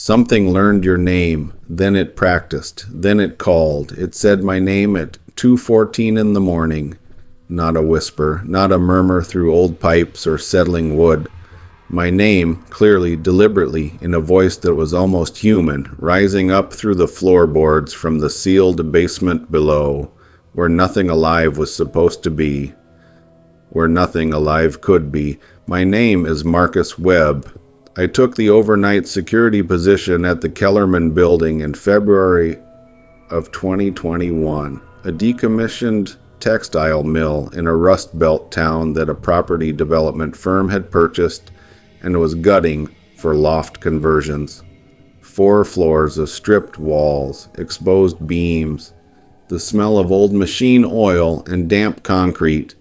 Something learned your name, then it practiced, then it called. It said my name at 2:14 in the morning. Not a whisper, not a murmur through old pipes or settling wood. My name, clearly, deliberately, in a voice that was almost human, rising up through the floorboards from the sealed basement below, where nothing alive was supposed to be, where nothing alive could be. My name is Marcus Webb. I took the overnight security position at the Kellerman building in February of 2021, a decommissioned textile mill in a Rust Belt town that a property development firm had purchased and was gutting for loft conversions. 4 floors of stripped walls, exposed beams, the smell of old machine oil and damp concrete,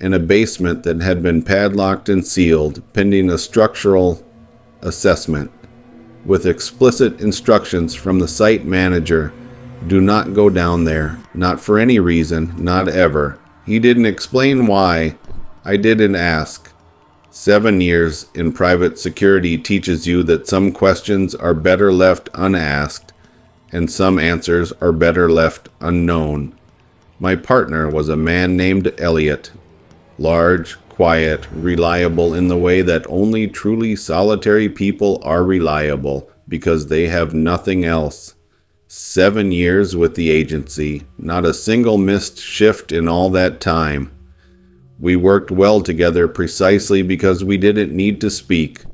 and a basement that had been padlocked and sealed pending a structural assessment, with explicit instructions from the site manager: do not go down there, not for any reason, not ever. He didn't explain why. I didn't ask. 7 years in private security teaches you that some questions are better left unasked, and some answers are better left unknown. My partner was a man named Elliot. Large, quiet, reliable in the way that only truly solitary people are reliable, because they have nothing else. 7 years with the agency, not a single missed shift in all that time. We worked well together precisely because we didn't need to speak.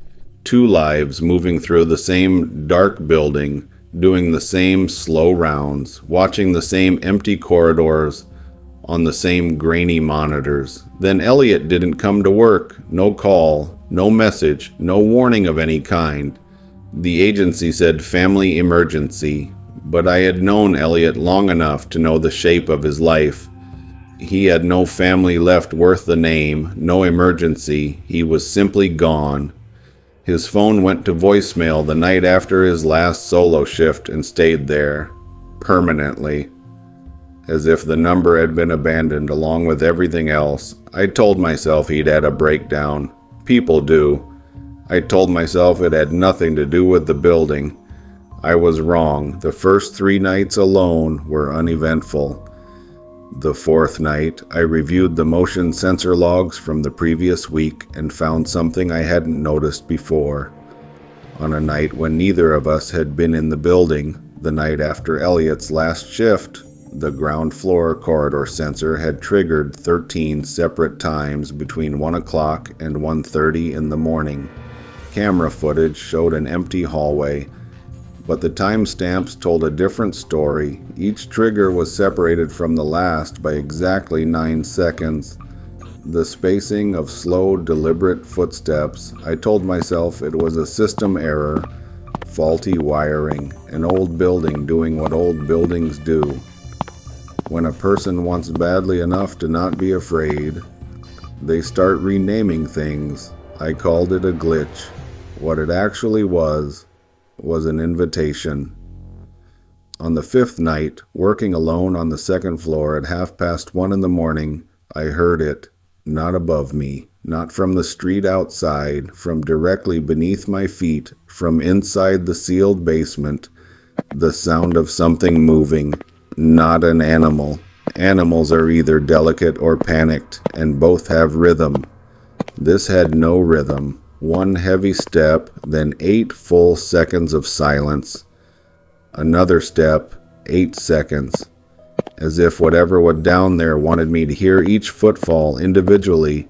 2 lives moving through the same dark building, doing the same slow rounds, watching the same empty corridors, on the same grainy monitors. Then Elliot didn't come to work. No call, no message, no warning of any kind. The agency said family emergency, but I had known Elliot long enough to know the shape of his life. He had no family left worth the name, no emergency. He was simply gone. His phone went to voicemail the night after his last solo shift and stayed there, permanently. As if the number had been abandoned along with everything else. I told myself he'd had a breakdown. People do. I told myself it had nothing to do with the building. I was wrong. The first 3 nights alone were uneventful. The 4th night, I reviewed the motion sensor logs from the previous week and found something I hadn't noticed before. On a night when neither of us had been in the building, the night after Elliot's last shift, the ground floor corridor sensor had triggered 13 separate times between 1 o'clock and 1:30 in the morning. Camera footage showed an empty hallway, but the timestamps told a different story. Each trigger was separated from the last by exactly 9 seconds. The spacing of slow, deliberate footsteps. I told myself it was a system error, faulty wiring, an old building doing what old buildings do. When a person wants badly enough to not be afraid, they start renaming things. I called it a glitch. What it actually was an invitation. On the 5th night, working alone on the 2nd floor at 1:30 in the morning, I heard it, not above me, not from the street outside, from directly beneath my feet, from inside the sealed basement, the sound of something moving. Not an animal. Animals are either delicate or panicked, and both have rhythm. This had no rhythm. 1 heavy step, then 8 full seconds of silence. Another step, 8 seconds. As if whatever was down there wanted me to hear each footfall individually,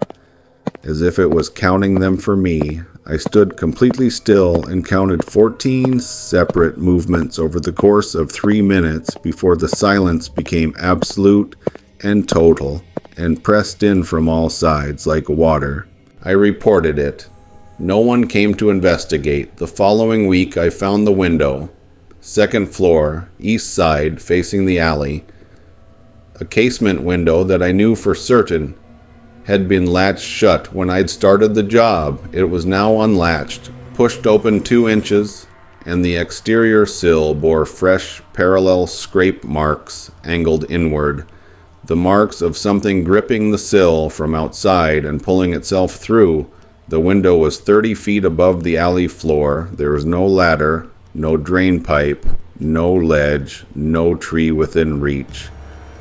as if it was counting them for me. I stood completely still and counted 14 separate movements over the course of 3 minutes before the silence became absolute and total and pressed in from all sides like water. I reported it. No one came to investigate. The following week I found the window. 2nd floor, east side, facing the alley. A casement window that I knew for certain had been latched shut when I'd started the job. It was now unlatched, pushed open 2 inches, and the exterior sill bore fresh parallel scrape marks angled inward. The marks of something gripping the sill from outside and pulling itself through. The window was 30 feet above the alley floor. There was no ladder, no drain pipe, no ledge, no tree within reach.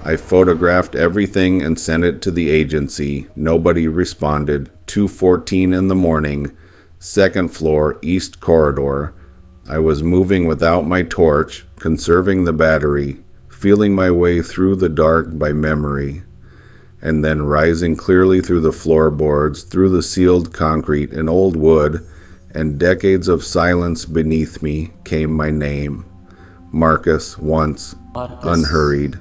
I photographed everything and sent it to the agency. Nobody responded. 2:14 in the morning, second floor, east corridor. I was moving without my torch, conserving the battery, feeling my way through the dark by memory, and then rising clearly through the floorboards, through the sealed concrete and old wood, and decades of silence beneath me came my name. Marcus, once, unhurried,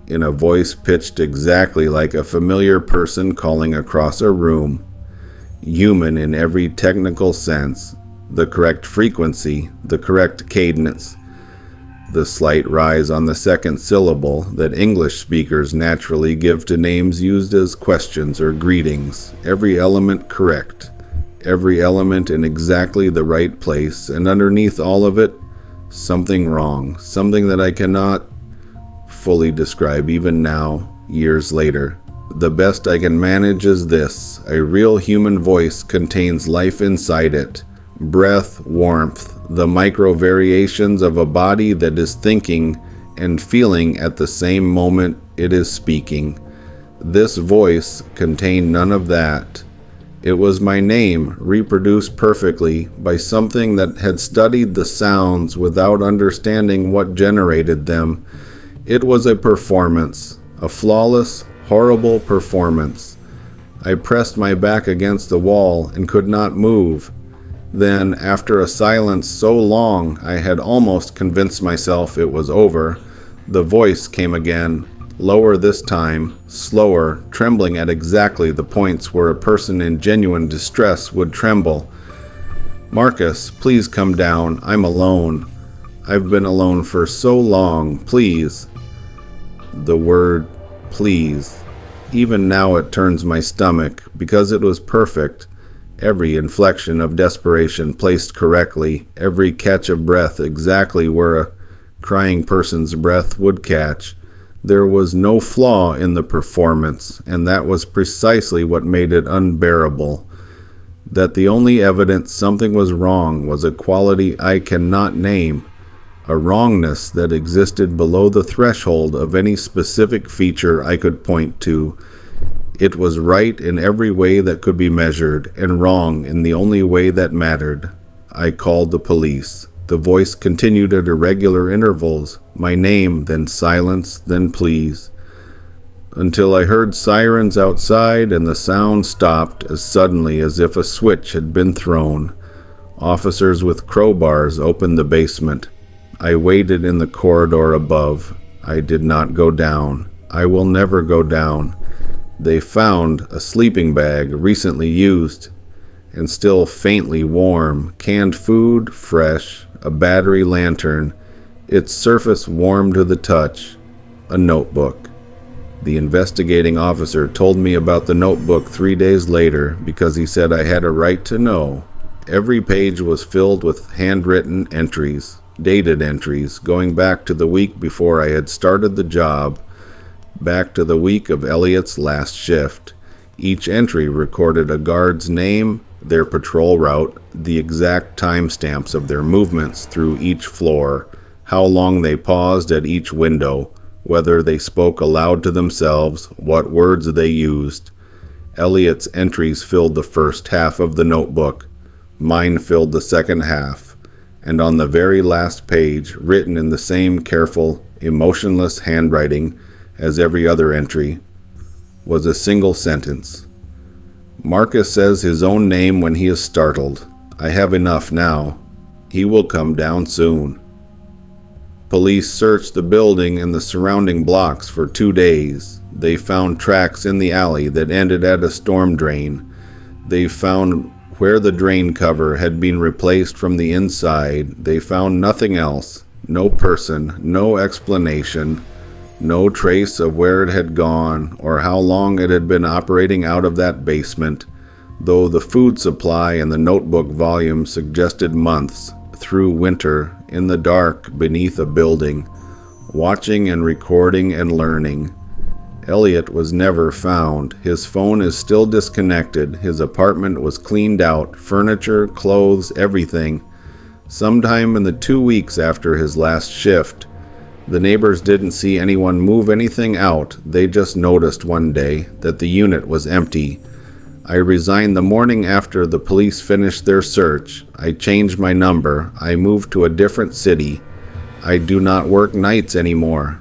in a voice pitched exactly like a familiar person calling across a room. Human in every technical sense, the correct frequency, the correct cadence, the slight rise on the second syllable that English speakers naturally give to names used as questions or greetings, every element correct, every element in exactly the right place, and underneath all of it, something wrong, something that I cannot fully describe even now, years later. The best I can manage is this: a real human voice contains life inside it, breath, warmth, the micro variations of a body that is thinking and feeling at the same moment it is speaking. This voice contained none of that. It was my name, reproduced perfectly by something that had studied the sounds without understanding what generated them. It was a performance, a flawless, horrible performance. I pressed my back against the wall and could not move. Then, after a silence so long I had almost convinced myself it was over, the voice came again, lower this time, slower, trembling at exactly the points where a person in genuine distress would tremble. "Marcus, please come down. I'm alone. I've been alone for so long. Please." The word please. Even now it turns my stomach, because it was perfect. Every inflection of desperation placed correctly, every catch of breath exactly where a crying person's breath would catch. There was no flaw in the performance, and that was precisely what made it unbearable. That the only evidence something was wrong was a quality I cannot name, a wrongness that existed below the threshold of any specific feature I could point to. It was right in every way that could be measured, and wrong in the only way that mattered. I called the police. The voice continued at irregular intervals, my name, then silence, then please, until I heard sirens outside and the sound stopped as suddenly as if a switch had been thrown. Officers with crowbars opened the basement. I waited in the corridor above. I did not go down. I will never go down. They found a sleeping bag recently used and still faintly warm, canned food, fresh, a battery lantern, its surface warm to the touch, a notebook. The investigating officer told me about the notebook 3 days later because he said I had a right to know. Every page was filled with handwritten entries, dated entries, going back to the week before I had started the job, back to the week of Elliot's last shift. Each entry recorded a guard's name, their patrol route, the exact timestamps of their movements through each floor, how long they paused at each window, whether they spoke aloud to themselves, what words they used. Elliot's entries filled the first half of the notebook. Mine filled the second half. And on the very last page, written in the same careful, emotionless handwriting as every other entry, was a single sentence. Marcus says his own name when he is startled. I have enough now. He will come down soon. Police searched the building and the surrounding blocks for 2 days. They found tracks in the alley that ended at a storm drain. They found where the drain cover had been replaced from the inside. They found nothing else. No person, no explanation, no trace of where it had gone or how long it had been operating out of that basement, though the food supply and the notebook volume suggested months, through winter, in the dark beneath a building, watching and recording and learning. Elliot was never found. His phone is still disconnected. His apartment was cleaned out, furniture, clothes, everything. Sometime in the 2 weeks after his last shift, the neighbors didn't see anyone move anything out. They just noticed one day that the unit was empty. I resigned the morning after the police finished their search. I changed my number. I moved to a different city. I do not work nights anymore.